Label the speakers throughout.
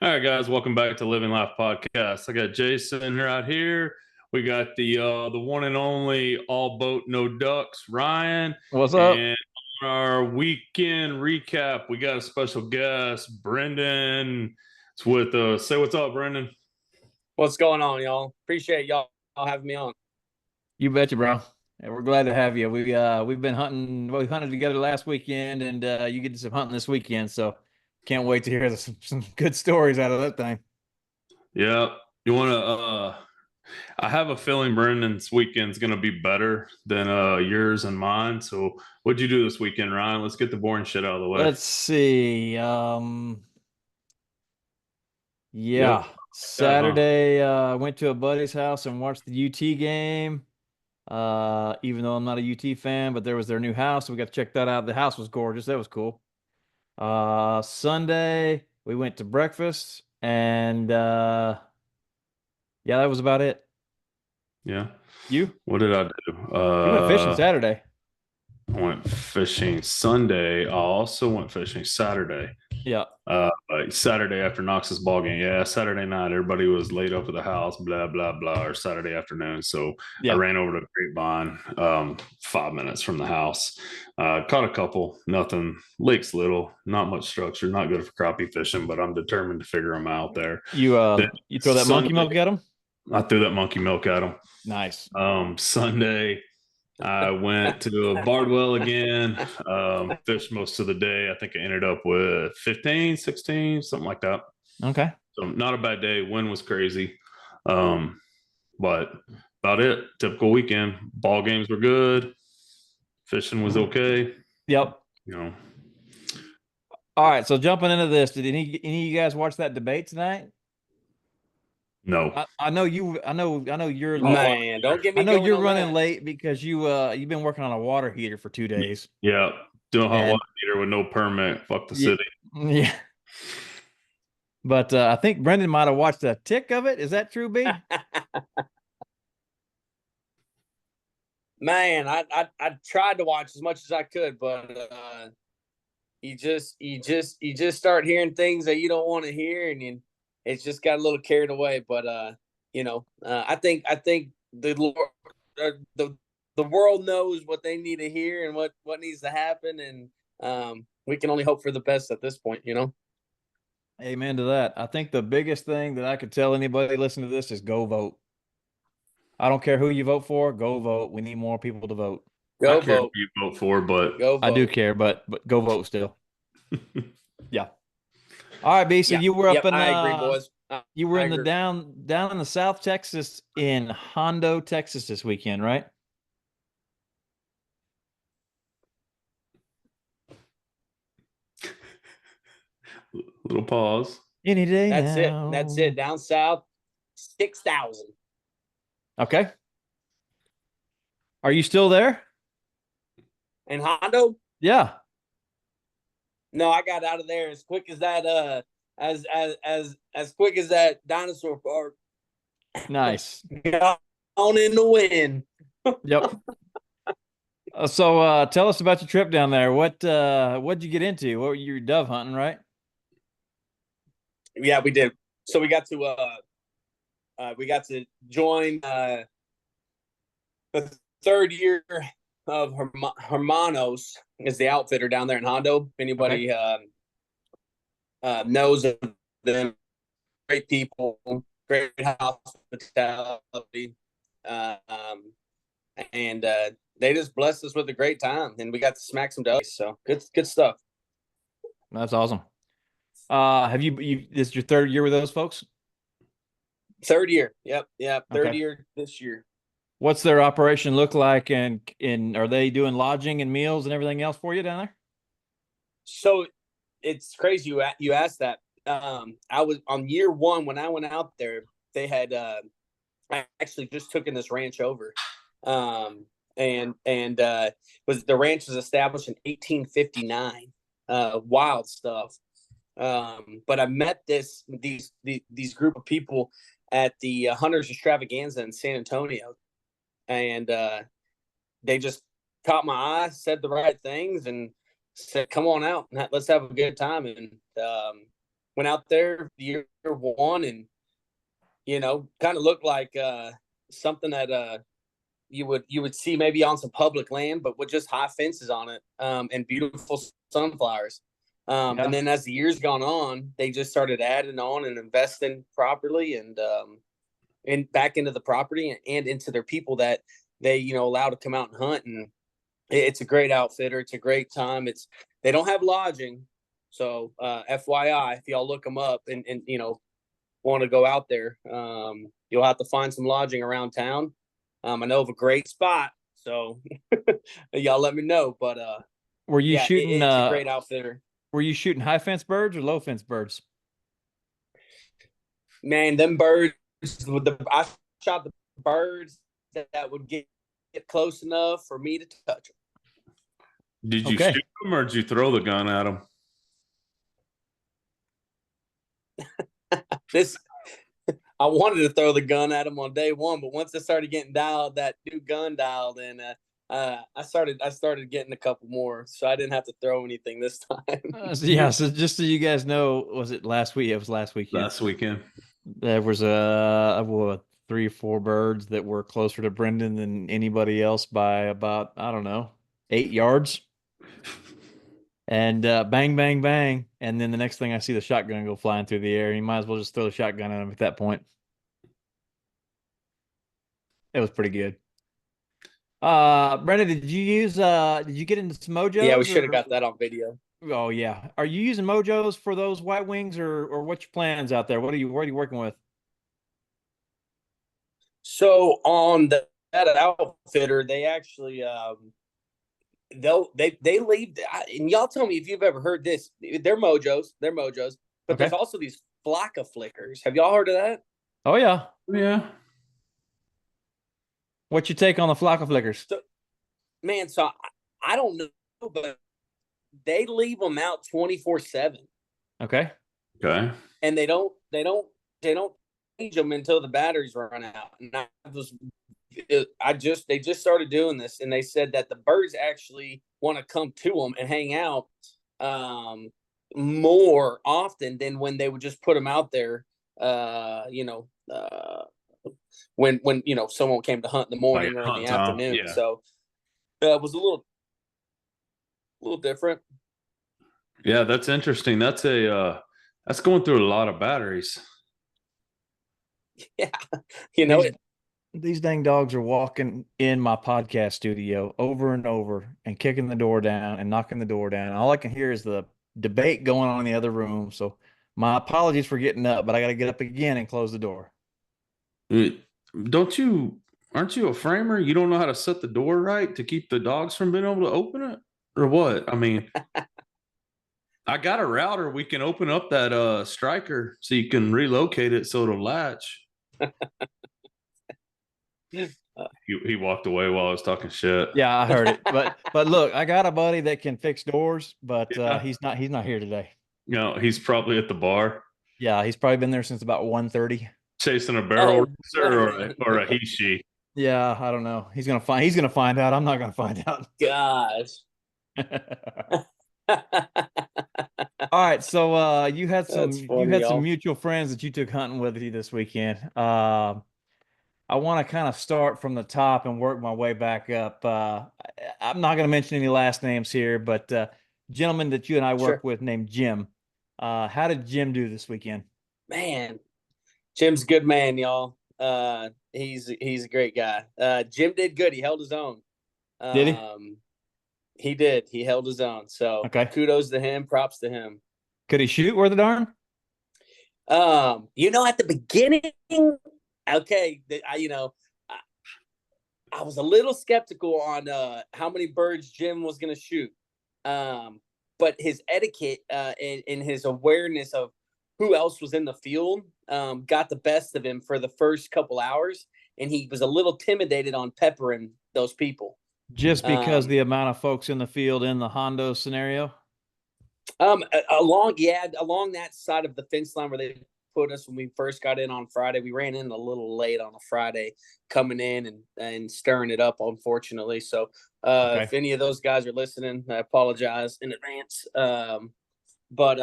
Speaker 1: All right, guys, welcome back to Living Life Podcast. I got Jason here out here. We got the one and only all boat no ducks, Ryan,
Speaker 2: What's up?
Speaker 1: and on our weekend recap, we got a special guest, Brendan. It's with us. Say what's up, Brendan.
Speaker 3: What's going on, y'all? Appreciate y'all having me on.
Speaker 2: You betcha, bro. And we're glad to have you. We've been hunting. Well, we hunted together last weekend, and you get to some hunting this weekend. So can't wait to hear some good stories out of that thing.
Speaker 1: Yeah, you want to? I have a feeling Brendan's weekend's going to be better than yours and mine. So, what'd you do this weekend, Ryan? Let's get the boring shit out of the way.
Speaker 2: Let's see.
Speaker 1: Yep.
Speaker 2: Yeah,
Speaker 1: Yeah, huh?
Speaker 2: Saturday went to a buddy's house and watched the UT game. Even though I'm not a UT fan, but there was their new house, so we got to check that out. The house was gorgeous. That was cool. Sunday we went to breakfast and yeah, that was about it.
Speaker 1: Yeah.
Speaker 2: You?
Speaker 1: What did I do?
Speaker 2: You went fishing Saturday.
Speaker 1: I went fishing Sunday. I also went fishing Saturday.
Speaker 2: Yeah.
Speaker 1: Like Saturday after Knox's ball game. Yeah, Saturday night, everybody was laid up at the house, blah, blah, blah, or Saturday afternoon. So I
Speaker 2: Yeah.
Speaker 1: ran over to Grapevine, 5 minutes from the house. Caught a couple, nothing. Lake's little, not much structure, not good for crappie fishing, but I'm determined to figure them out there.
Speaker 2: You throw that monkey
Speaker 1: Sunday,
Speaker 2: milk at them?
Speaker 1: I threw that monkey milk at them.
Speaker 2: Nice.
Speaker 1: Sunday, I went to Bardwell again, fished most of the day. I think I ended up with 15, 16, something like that.
Speaker 2: Okay.
Speaker 1: So not a bad day. Wind was crazy. But about it. Typical weekend. Ball games were good. Fishing was okay.
Speaker 2: Yep.
Speaker 1: You know.
Speaker 2: All right. So jumping into this, did any of you guys watch that debate tonight?
Speaker 1: No.
Speaker 2: I know you. I know you're.
Speaker 3: Man, don't get me.
Speaker 2: I know
Speaker 3: going
Speaker 2: you're
Speaker 3: on
Speaker 2: running
Speaker 3: that.
Speaker 2: late because you've been working on a water heater for 2 days.
Speaker 1: Yeah. Doing hot
Speaker 2: And
Speaker 1: water heater with no permit. Fuck the
Speaker 2: yeah,
Speaker 1: city.
Speaker 2: yeah. But I think Brendan might have watched a tick of it. Is that true, B?
Speaker 3: Man, I tried to watch as much as I could, but you just start hearing things that you don't want to hear, and it's just got a little carried away. But I think the Lord, the world knows what they need to hear and what needs to happen, and we can only hope for the best at this point.
Speaker 2: Amen to that. I think the biggest thing that I could tell anybody listening to this is go vote. I don't care who you vote for, go vote. We need more people to vote.
Speaker 3: Go
Speaker 1: I care
Speaker 3: vote.
Speaker 1: who you vote for, but
Speaker 3: Go vote.
Speaker 2: I do care, but go vote still. Yeah. All right, B. So you were up in
Speaker 3: I agree, boys.
Speaker 2: You were
Speaker 3: I
Speaker 2: in the
Speaker 3: agree.
Speaker 2: down in the South Texas in Hondo, Texas this weekend, right?
Speaker 1: little pause.
Speaker 2: Any day
Speaker 3: That's
Speaker 2: now.
Speaker 3: it. That's it. Down south, 6,000.
Speaker 2: Okay. Are you still there?
Speaker 3: And Hondo?
Speaker 2: Yeah.
Speaker 3: No, I got out of there as quick as that. As quick as that dinosaur park.
Speaker 2: Nice.
Speaker 3: Got on in the wind.
Speaker 2: Yep. So tell us about your trip down there. What'd you get into? What were you dove hunting, right?
Speaker 3: Yeah, we did. So we got to join the third year of Hermanos is the outfitter down there in Hondo. If anybody knows of them, great people, great hospitality, and they just blessed us with a great time, and we got to smack some doves. So good stuff.
Speaker 2: That's awesome. Have you this is your third year with those folks?
Speaker 3: Third year. Yep. Third
Speaker 2: Okay.
Speaker 3: year this year.
Speaker 2: What's their operation look like, and are they doing lodging and meals and everything else for you down there?
Speaker 3: So it's crazy you asked that. I was on year one when I went out there. They had I actually just took in this ranch over, and was the ranch was established in 1859. Wild stuff. But I met these group of people at the Hunters Extravaganza in San Antonio, and they just caught my eye, said the right things, and said, "Come on out, let's have a good time." And went out there year one, and kind of looked like something that you would see maybe on some public land, but with just high fences on it, and beautiful sunflowers. And then as the years gone on, they just started adding on and investing properly, and back into the property and into their people that they allow to come out and hunt. And it's a great outfitter. It's a great time. They don't have lodging, so FYI, if y'all look them up and want to go out there, you'll have to find some lodging around town. I know of a great spot, so y'all let me know. But
Speaker 2: were you shooting?
Speaker 3: It's a great outfitter.
Speaker 2: Were you shooting high fence birds or low fence birds?
Speaker 3: Man, them birds. I shot the birds that would get close enough for me to touch them.
Speaker 1: Did you shoot them or did you throw the gun at them?
Speaker 3: I wanted to throw the gun at them on day one, but once I started getting that new gun dialed in, I started getting a couple more, so I didn't have to throw anything this time.
Speaker 2: So just so you guys know, was it last week? It was last weekend.
Speaker 1: Last weekend.
Speaker 2: There was 3 or 4 birds that were closer to Brendan than anybody else by about, I don't know, 8 yards. And bang, bang, bang. And then the next thing I see the shotgun go flying through the air. And you might as well just throw the shotgun at him at that point. It was pretty good. Brendan, did you get into some Mojos?
Speaker 3: Yeah, we should have got that on video.
Speaker 2: Oh yeah. Are you using Mojos for those white wings, or what's your plans out there? What are you working with?
Speaker 3: So on that outfitter, they actually they leave, and y'all tell me if you've ever heard this. They're Mojos, but there's also these Flocka flickers. Have y'all heard of that?
Speaker 2: Oh yeah.
Speaker 1: Yeah.
Speaker 2: What's your take on the Flocka flickers?
Speaker 3: So I don't know, but they leave them out 24/7.
Speaker 2: Okay.
Speaker 3: And they don't change them until the batteries run out. And they just started doing this, and they said that the birds actually want to come to them and hang out more often than when they would just put them out there. When someone came to hunt in the morning or in the afternoon. Yeah. So it was a little different.
Speaker 1: Yeah, that's interesting. That's that's going through a lot of batteries.
Speaker 3: Yeah.
Speaker 2: These dang dogs are walking in my podcast studio over and over and kicking the door down and knocking the door down. All I can hear is the debate going on in the other room. So my apologies for getting up, but I got to get up again and close the door.
Speaker 1: Aren't you a framer? You don't know how to set the door right to keep the dogs from being able to open it, or what? I mean, I got a router. We can open up that striker so you can relocate it so it'll latch. He walked away while I was talking shit.
Speaker 2: Yeah, I heard it. But look, I got a buddy that can fix doors, but he's not here today.
Speaker 1: No, he's probably at the bar.
Speaker 2: Yeah, he's probably been there since about 1:30.
Speaker 1: Chasing a barrel or a he-she.
Speaker 2: Yeah, I don't know. He's gonna find out. I'm not gonna find out.
Speaker 3: Gosh.
Speaker 2: All right, so you had some mutual friends that you took hunting with you this weekend. I want to kind of start from the top and work my way back up. I'm not going to mention any last names here, but gentleman that you and I work with named Jim. How did Jim do this weekend?
Speaker 3: Man, Jim's a good man, y'all. He's a great guy. Jim did good. He held his own.
Speaker 2: Did he?
Speaker 3: He did. He held his own. So kudos to him. Props to him.
Speaker 2: Could he shoot worth a darn?
Speaker 3: At the beginning, okay, I was a little skeptical on how many birds Jim was going to shoot. But his etiquette and his awareness of who else was in the field got the best of him for the first couple hours, and he was a little intimidated on peppering those people.
Speaker 2: Just because the amount of folks in the field in the Hondo scenario?
Speaker 3: Along that side of the fence line where they put us when we first got in on Friday. We ran in a little late on a Friday, coming in and stirring it up, unfortunately. So if any of those guys are listening, I apologize in advance. But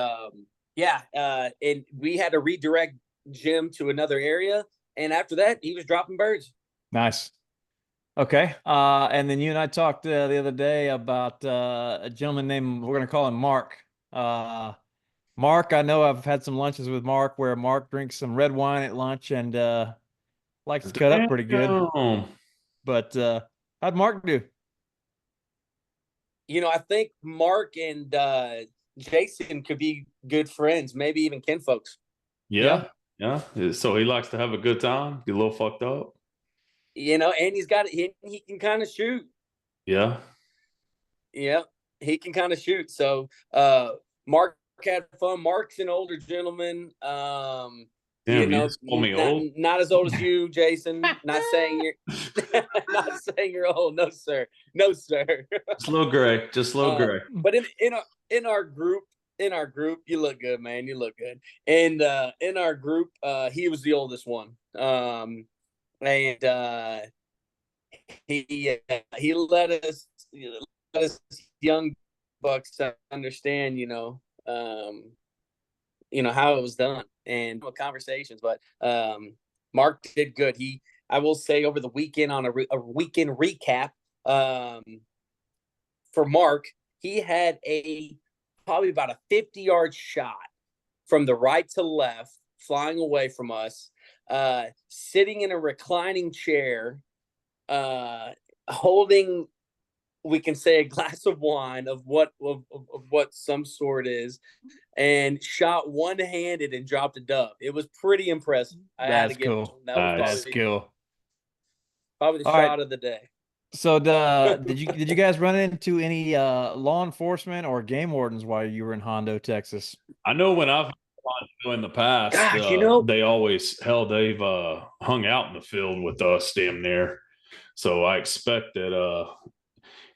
Speaker 3: Yeah, and we had to redirect Jim to another area, and after that, he was dropping birds.
Speaker 2: Nice. Okay. And then you and I talked the other day about a gentleman named, we're going to call him Mark. Mark, I know I've had some lunches with Mark where Mark drinks some red wine at lunch and likes to cut up pretty good.
Speaker 1: Damn.
Speaker 2: But how'd Mark do?
Speaker 3: I think Mark and Jason could be good friends, maybe even kinfolks.
Speaker 1: Yeah. So he likes to have a good time, get a little fucked up.
Speaker 3: And he can kind of shoot.
Speaker 1: Yeah.
Speaker 3: Yeah, he can kind of shoot. So Mark had fun. Mark's an older gentleman.
Speaker 1: Damn, you just call me old?
Speaker 3: Not as old as you, Jason. Not saying you're not saying you're old. No, sir. No, sir.
Speaker 1: Just a little gray. Just a little gray.
Speaker 3: But in our group, you look good, man. You look good. And in our group, he was the oldest one. And he let us young bucks understand, how it was done and conversations. But Mark did good. I will say, over the weekend on a weekend recap, for Mark, he had probably about a 50-yard shot from the right to left, flying away from us, sitting in a reclining chair, holding, we can say, a glass of wine of what some sort is, and shot one-handed and dropped a dove. It was pretty impressive.
Speaker 2: That's cool.
Speaker 3: That was probably the shot of the day.
Speaker 2: So did you guys run into any law enforcement or game wardens while you were in Hondo, Texas?
Speaker 1: I know when I've in the past, they always they've hung out in the field with us damn near. So I expect that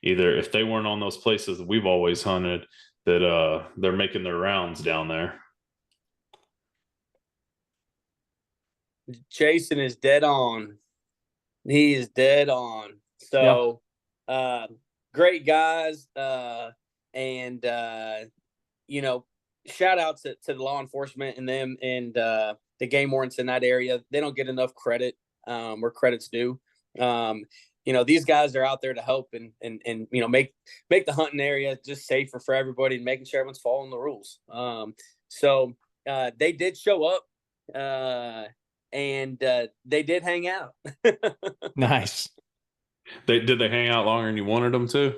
Speaker 1: either if they weren't on those places that we've always hunted, that they're making their rounds down there.
Speaker 3: Jason is dead on. He is dead on. So, great guys. And shout out to the law enforcement and them and the game wardens in that area. They don't get enough credit where credit's due. These guys are out there to help and make the hunting area just safer for everybody and making sure everyone's following the rules. So they did show up and they did hang out.
Speaker 2: Nice.
Speaker 1: Did they hang out longer than you wanted them to?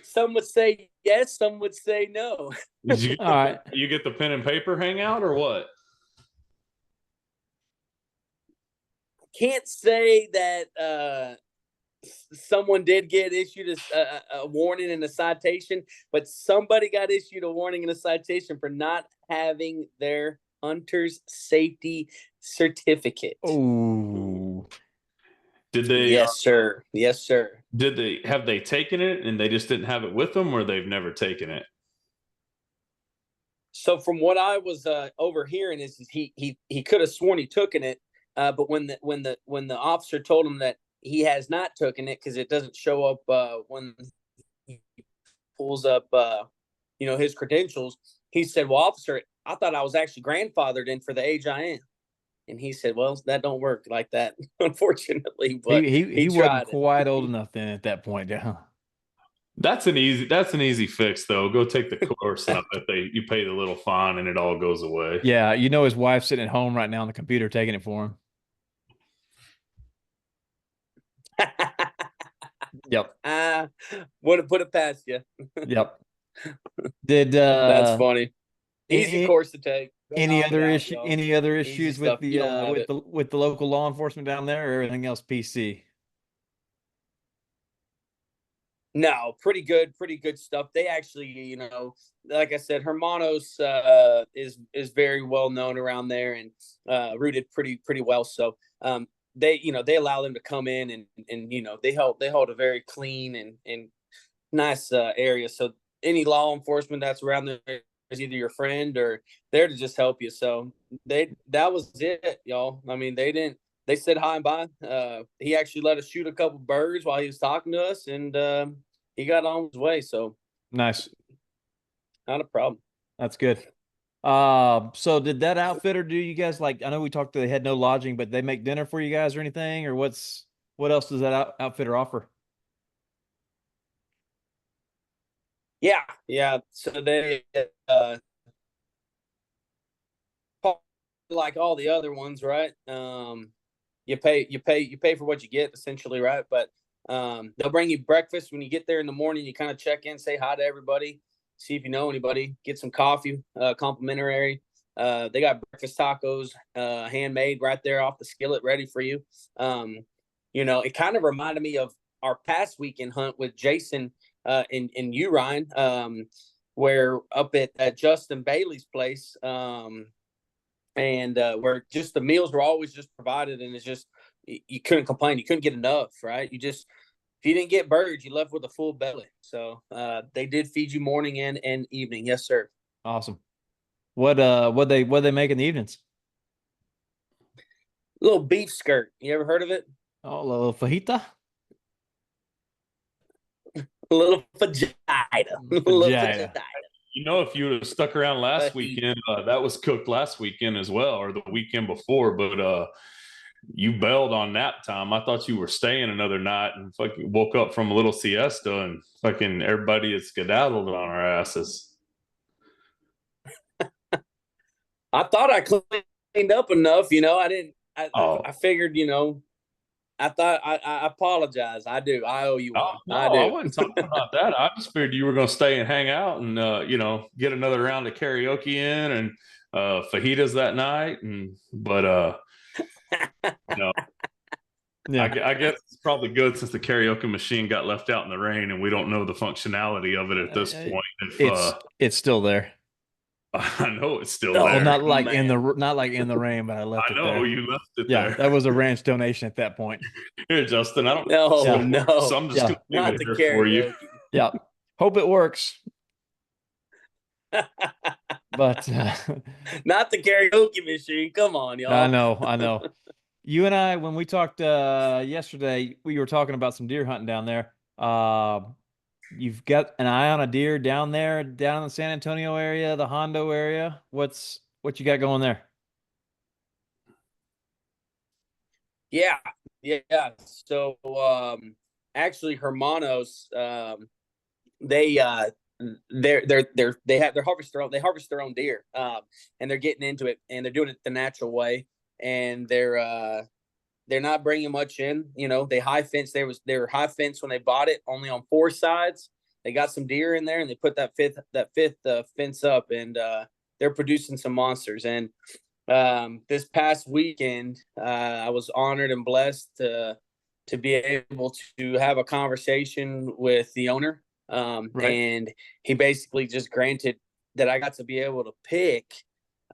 Speaker 3: Some would say yes, some would say no.
Speaker 1: You get the pen and paper hangout or what?
Speaker 3: Can't say that someone did get issued a warning and a citation, but somebody got issued a warning and a citation for not having their hunter's safety certificate.
Speaker 2: Oh.
Speaker 1: Did they?
Speaker 3: Yes, sir. Yes, sir.
Speaker 1: Have they taken it and they just didn't have it with them, or they've never taken it?
Speaker 3: So from what I was overhearing is he could have sworn he took it, but when the officer told him that he has not taken it because it doesn't show up when he pulls up his credentials, he said, "Well, officer, I thought I was actually grandfathered in for the age I am." And he said, "Well, that don't work like that, unfortunately." But
Speaker 2: he wasn't quite old enough then at that point, yeah.
Speaker 1: That's an easy fix though. Go take the course and I bet you pay the little fine and it all goes away.
Speaker 2: Yeah, his wife's sitting at home right now on the computer taking it for him. Yep.
Speaker 3: Wouldn't put it past you.
Speaker 2: Yep.
Speaker 3: That's funny. Easy course to take.
Speaker 2: Any other issues with the local law enforcement down there, or everything else PC?
Speaker 3: No, pretty good stuff. They actually, like I said, Hermanos is very well known around there and rooted pretty well. So they allow them to come in and they hold a very clean and nice area. So any law enforcement that's around there is either your friend or there to just help you. So that was it, y'all. I mean, they said hi and bye. He actually let us shoot a couple birds while he was talking to us, and he got on his way. So
Speaker 2: Nice.
Speaker 3: Not a problem.
Speaker 2: That's good. So did that outfitter do you guys like? I know we talked. They had no lodging, but they make dinner for you guys or anything, or what else does that outfitter offer?
Speaker 3: Yeah. So they like all the other ones, right? You pay for what you get, essentially, right? But they'll bring you breakfast when you get there in the morning. You kind of check in, say hi to everybody, see if you know anybody, get some coffee, complimentary. They got breakfast tacos, handmade right there off the skillet, ready for you. It kind of reminded me of our past weekend hunt with Jason and you, Ryan, where up at Justin Bailey's place, and where just the meals were always just provided, and it's just you couldn't complain. You couldn't get enough, right? If you didn't get birds, you left with a full belly. So they did feed you morning and evening. Yes, sir.
Speaker 2: Awesome. What they make in the evenings?
Speaker 3: Little beef skirt. You ever heard of it?
Speaker 2: Oh, a little fajita.
Speaker 3: A little vagina.
Speaker 2: Vagina.
Speaker 1: If you would have stuck around last weekend, that was cooked last weekend as well, or the weekend before. But you bailed on nap time. I thought you were staying another night and fucking woke up from a little siesta and fucking everybody had skedaddled on our asses.
Speaker 3: I thought I cleaned up enough. I didn't. I figured. I thought I apologize. I do. I owe you one.
Speaker 1: No, I wasn't talking about that. I just figured you were going to stay and hang out and get another round of karaoke in and fajitas that night.
Speaker 2: Yeah.
Speaker 1: I guess it's probably good since the karaoke machine got left out in the rain and we don't know the functionality of it at this point.
Speaker 2: It's still there.
Speaker 1: I know it's still
Speaker 2: there.
Speaker 1: Well,
Speaker 2: not like in the rain, but I left it there.
Speaker 1: I know you left it there.
Speaker 2: Yeah, that was a ranch donation at that point.
Speaker 1: Here, Justin, I don't
Speaker 3: know. No.
Speaker 1: So I'm just
Speaker 3: not the
Speaker 1: karaoke for you.
Speaker 2: Yeah. Hope it works. But
Speaker 3: not the karaoke machine. Come on, y'all.
Speaker 2: I know. You and I, when we talked yesterday, we were talking about some deer hunting down there. You've got an eye on a deer down there, down in the San Antonio area, the Hondo area. What you got going there?
Speaker 3: Yeah. So actually, Hermanos, they harvest their own deer, and they're getting into it, and they're doing it the natural way, and they're not bringing much in. They high fence. They were high fence when they bought it, only on 4 sides. They got some deer in there, and they put that fifth fence up, and they're producing some monsters. And this past weekend, I was honored and blessed to be able to have a conversation with the owner. Right. And he basically just granted that I got to be able to pick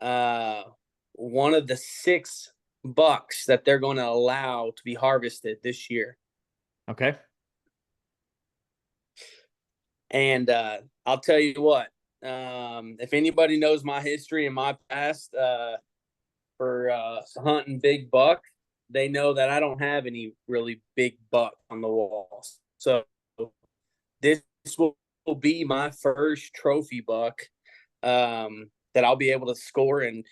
Speaker 3: one of the 6 bucks that they're going to allow to be harvested this year.
Speaker 2: Okay.
Speaker 3: And I'll tell you what, if anybody knows my history and my past for hunting big buck, they know that I don't have any really big buck on the walls. So this will be my first trophy buck that I'll be able to score and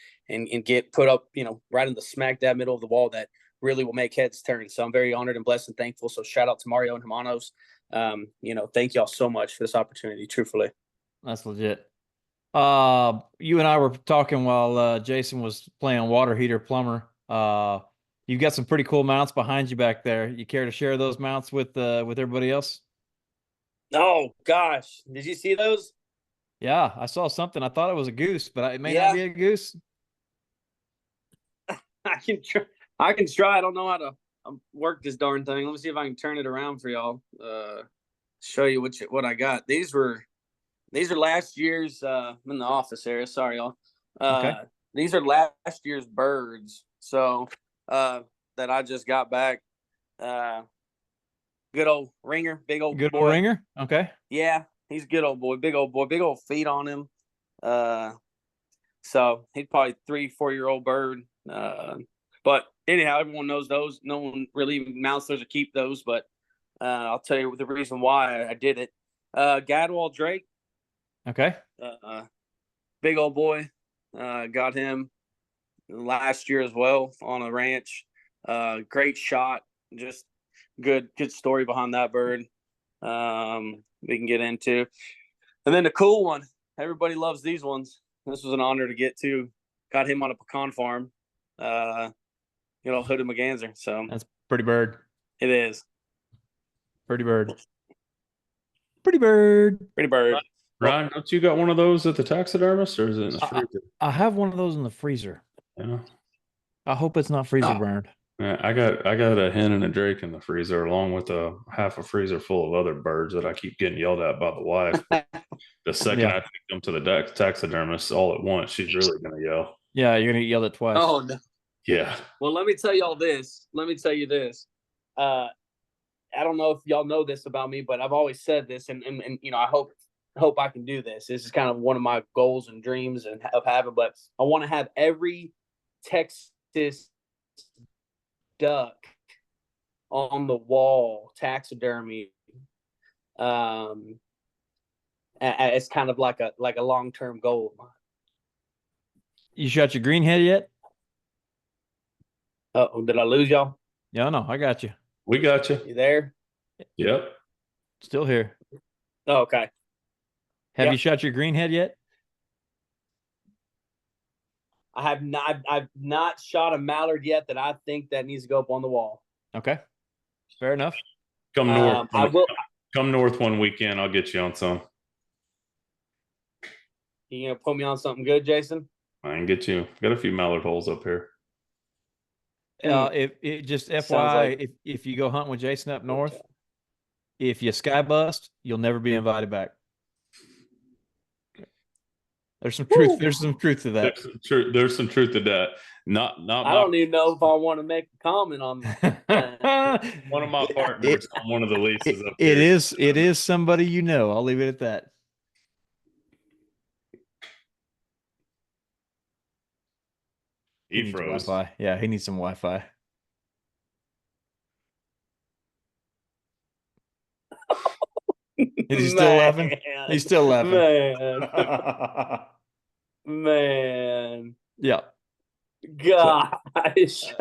Speaker 3: get put up, right in the smack dab middle of the wall that really will make heads turn. So I'm very honored and blessed and thankful. So shout out to Mario and Hermanos. Thank y'all so much for this opportunity. Truthfully.
Speaker 2: That's legit. You and I were talking while Jason was playing water heater plumber. You've got some pretty cool mounts behind you back there. You care to share those mounts with everybody else?
Speaker 3: Oh gosh, did you see those?
Speaker 2: Yeah, I saw something. I thought it was a goose, but it may not be a goose.
Speaker 3: I can try. I don't know how to work this darn thing. Let me see if I can turn it around for y'all. Show you what I got. These are last year's in the office area. Sorry, y'all.
Speaker 2: Okay.
Speaker 3: These are last year's birds. So that I just got back. Good old ringer, big old
Speaker 2: good
Speaker 3: boy.
Speaker 2: Old ringer. Okay.
Speaker 3: Yeah, he's a good old boy, big old feet on him. So he's probably 3-4 year old bird. But anyhow, everyone knows those. No one really even mounts those or keep those. But I'll tell you the reason why I did it. Gadwall Drake,
Speaker 2: Okay.
Speaker 3: Big old boy. Got him last year as well on a ranch. Great shot. Just good story behind that bird. We can get into. And then the cool one. Everybody loves these ones. This was an honor to get to. Got him on a pecan farm. Hood of Maganzer. So
Speaker 2: that's pretty bird.
Speaker 3: It is.
Speaker 2: Pretty bird. Pretty bird.
Speaker 3: Pretty bird.
Speaker 1: Ryan, don't you got one of those at the taxidermist, or is it in the freezer?
Speaker 2: I have one of those in the freezer.
Speaker 1: Yeah.
Speaker 2: I hope it's not freezer burned.
Speaker 1: Yeah, I got a hen and a drake in the freezer, along with a half a freezer full of other birds that I keep getting yelled at by the wife. The second I take them to the taxidermist all at once, she's really gonna yell.
Speaker 2: Yeah, you're gonna yell at twice.
Speaker 3: Oh no.
Speaker 1: Yeah.
Speaker 3: Well, let me tell you this. I don't know if y'all know this about me, but I've always said this, and I hope I can do this. This is kind of one of my goals and dreams of having, but I want to have every Texas duck on the wall taxidermy. It's kind of like a long-term goal of mine.
Speaker 2: You shot your greenhead yet?
Speaker 3: Oh, did I lose y'all?
Speaker 2: Yeah, no, I got you.
Speaker 1: We got you.
Speaker 3: You there?
Speaker 1: Yep.
Speaker 2: Still here.
Speaker 3: Oh, okay.
Speaker 2: Have you shot your greenhead yet?
Speaker 3: I have not. I've not shot a mallard yet that I think that needs to go up on the wall.
Speaker 2: Okay, fair enough.
Speaker 1: Come north.
Speaker 3: I will.
Speaker 1: Come north one weekend. I'll get you on some.
Speaker 3: You gonna put me on something good, Jason?
Speaker 1: I can get you. Got a few mallard holes up here.
Speaker 2: If it just FYI, if you go hunting with Jason up north, if you sky bust, you'll never be invited back. There's some truth. Woo! There's some truth to that.
Speaker 1: There's some truth to that. Not.
Speaker 3: I don't even know if I want to make a comment on that.
Speaker 1: One of my partners on one of the leases up
Speaker 2: here.
Speaker 1: It
Speaker 2: is somebody you know. I'll leave it at that.
Speaker 1: He froze.
Speaker 2: Wi-Fi. Yeah, he needs some Wi-Fi. Is he still laughing? He's still laughing.
Speaker 3: Man. Man.
Speaker 2: Yeah.
Speaker 3: Gosh.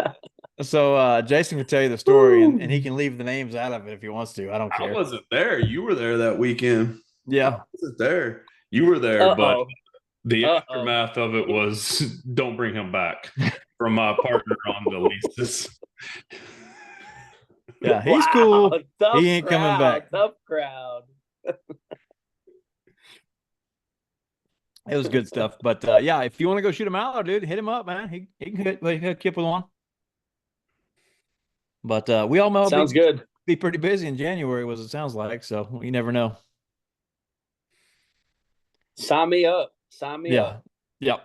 Speaker 2: So Jason can tell you the story, and he can leave the names out of it if he wants to. I don't care.
Speaker 1: I wasn't there. You were there that weekend.
Speaker 2: Yeah.
Speaker 1: I wasn't there. You were there, but the aftermath of it was don't bring him back from my partner on the leases.
Speaker 2: Yeah, he's cool. He ain't coming back.
Speaker 3: Tough crowd.
Speaker 2: It was good stuff. But yeah, if you want to go shoot him out, dude, hit him up, man. He can hook you up with one. But we all know
Speaker 3: sounds good.
Speaker 2: Be pretty busy in January, was it sounds like. So you never know.
Speaker 3: Sign me up. Sign me up.
Speaker 2: Yeah.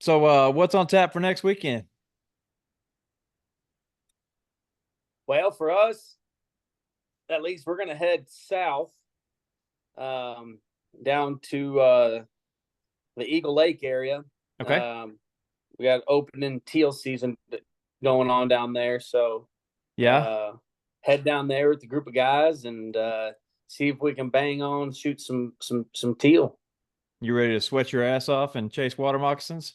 Speaker 2: So what's on tap for next weekend?
Speaker 3: Well, for us, at least we're gonna head south, down to the Eagle Lake area.
Speaker 2: Okay.
Speaker 3: We got opening teal season going on down there, so head down there with a group of guys and see if we can bang on, shoot some teal.
Speaker 2: You ready to sweat your ass off and chase water moccasins?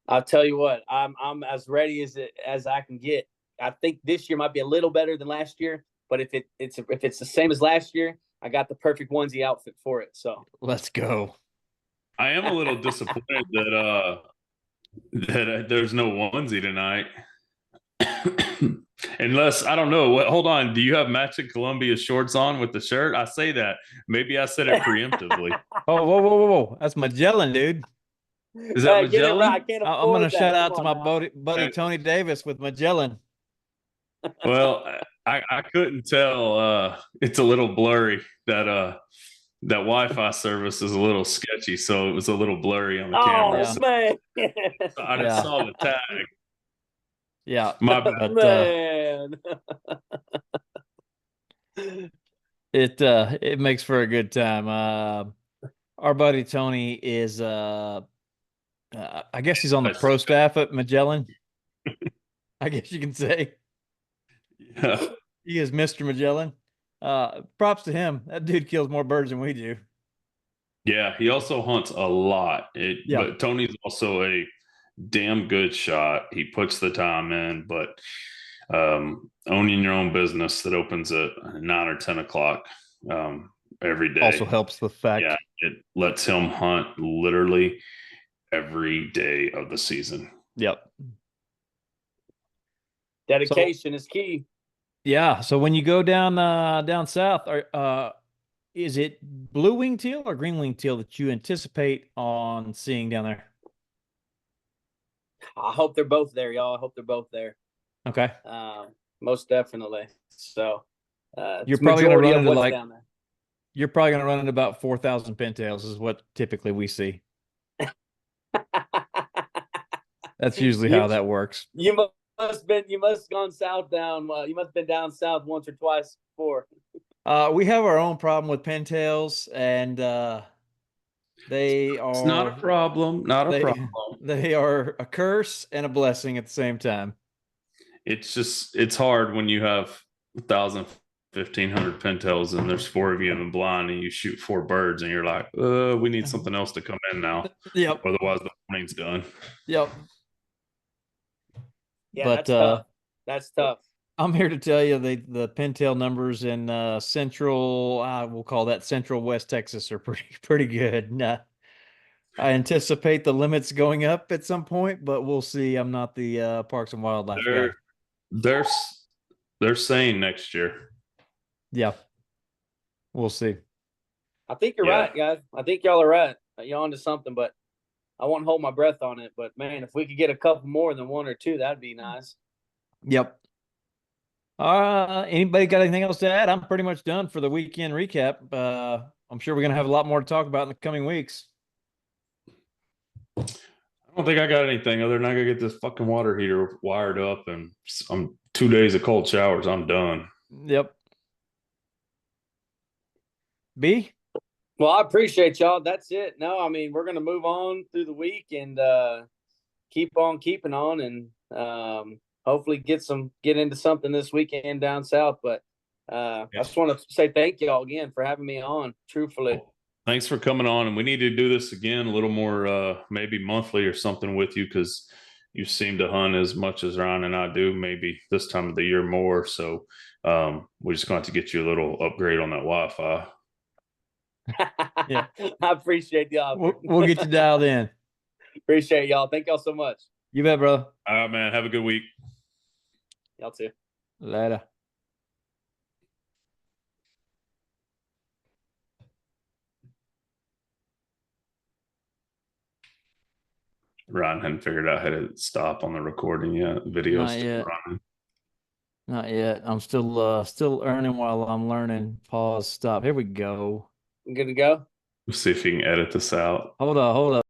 Speaker 3: I'll tell you what, I'm as ready as I can get. I think this year might be a little better than last year, but if it's the same as last year, I got the perfect onesie outfit for it. So
Speaker 2: let's go.
Speaker 1: I am a little disappointed that there's no onesie tonight. Unless, I don't know. Hold on. Do you have matching Columbia shorts on with the shirt? I say that. Maybe I said it preemptively.
Speaker 2: Oh, whoa. That's Magellan, dude.
Speaker 1: Is that Magellan?
Speaker 3: Right.
Speaker 2: I'm going to shout out to my buddy Tony Davis with Magellan.
Speaker 1: Well, I couldn't tell. It's a little blurry. That Wi-Fi service is a little sketchy, so it was a little blurry on the camera.
Speaker 3: Oh, man.
Speaker 1: So I just saw the tag.
Speaker 2: Yeah.
Speaker 1: My bad.
Speaker 3: Man.
Speaker 2: It makes for a good time. Our buddy Tony is I guess he's on the pro staff at Magellan. I guess you can say.
Speaker 1: Yeah.
Speaker 2: He is Mr. Magellan. Props to him. That dude kills more birds than we do.
Speaker 1: Yeah, he also hunts a lot. But Tony's also a damn good shot. He puts the time in, but owning your own business that opens at 9 or 10 o'clock every day
Speaker 2: also helps the fact.
Speaker 1: Yeah, it lets him hunt literally every day of the season.
Speaker 2: Yep.
Speaker 3: Dedication is key.
Speaker 2: Yeah. So when you go down south, is it blue wing teal or green wing teal that you anticipate on seeing down there?
Speaker 3: I hope they're both there, y'all. I hope they're both there.
Speaker 2: Okay.
Speaker 3: Most definitely. So
Speaker 2: you're probably going to run into down there. You're probably going to run into about 4,000 pintails is what typically we see. That's usually how that works.
Speaker 3: You must have gone south down. You must have been down south once or twice before.
Speaker 2: We have our own problem with pintails, and
Speaker 1: it's not a problem. Not a problem.
Speaker 2: They are a curse and a blessing at the same time.
Speaker 1: It's hard when you have 1,000, 1,500 pintails and there's 4 of you in the blind and you shoot 4 birds and you're like, we need something else to come in now.
Speaker 2: Yep.
Speaker 1: Otherwise the morning's done.
Speaker 2: Yep.
Speaker 3: Yeah, but that's tough. That's tough.
Speaker 2: I'm here to tell you the pintail numbers in central, we'll call that central West Texas, are pretty good. I anticipate the limits going up at some point, but we'll see. I'm not the Parks and Wildlife guy.
Speaker 1: They're saying next year.
Speaker 2: Yeah, we'll see.
Speaker 3: I think you're right, guys. I think y'all are right. You're onto something, but I won't hold my breath on it. But man, if we could get a couple more than 1 or 2, that'd be nice.
Speaker 2: Yep. Anybody got anything else to add? I'm pretty much done for the weekend recap. I'm sure we're going to have a lot more to talk about in the coming weeks.
Speaker 1: I don't think I got anything other than I got to get this fucking water heater wired up, and I'm 2 days of cold showers. I'm done.
Speaker 2: Yep. B?
Speaker 3: Well, I appreciate y'all. That's it. No, I mean, we're going to move on through the week and keep on keeping on, and hopefully get into something this weekend down south. But I just want to say thank y'all again for having me on, truthfully.
Speaker 1: Thanks for coming on, and we need to do this again a little more, maybe monthly or something with you, because you seem to hunt as much as Ryan and I do, maybe this time of the year more. So we're just going to have to get you a little upgrade on that Wi-Fi.
Speaker 2: Yeah,
Speaker 3: I appreciate the offer.
Speaker 2: We'll get you dialed in.
Speaker 3: Appreciate y'all. Thank y'all so much.
Speaker 2: You bet, brother.
Speaker 1: All right, man. Have a good week.
Speaker 3: Y'all too.
Speaker 2: Later.
Speaker 1: Ryan hadn't figured out how to stop on the recording yet. Video's still running.
Speaker 2: Not yet. I'm still earning while I'm learning. Pause. Stop. Here we go.
Speaker 3: I'm good to go.
Speaker 1: We'll see if you can edit this out.
Speaker 2: Hold on.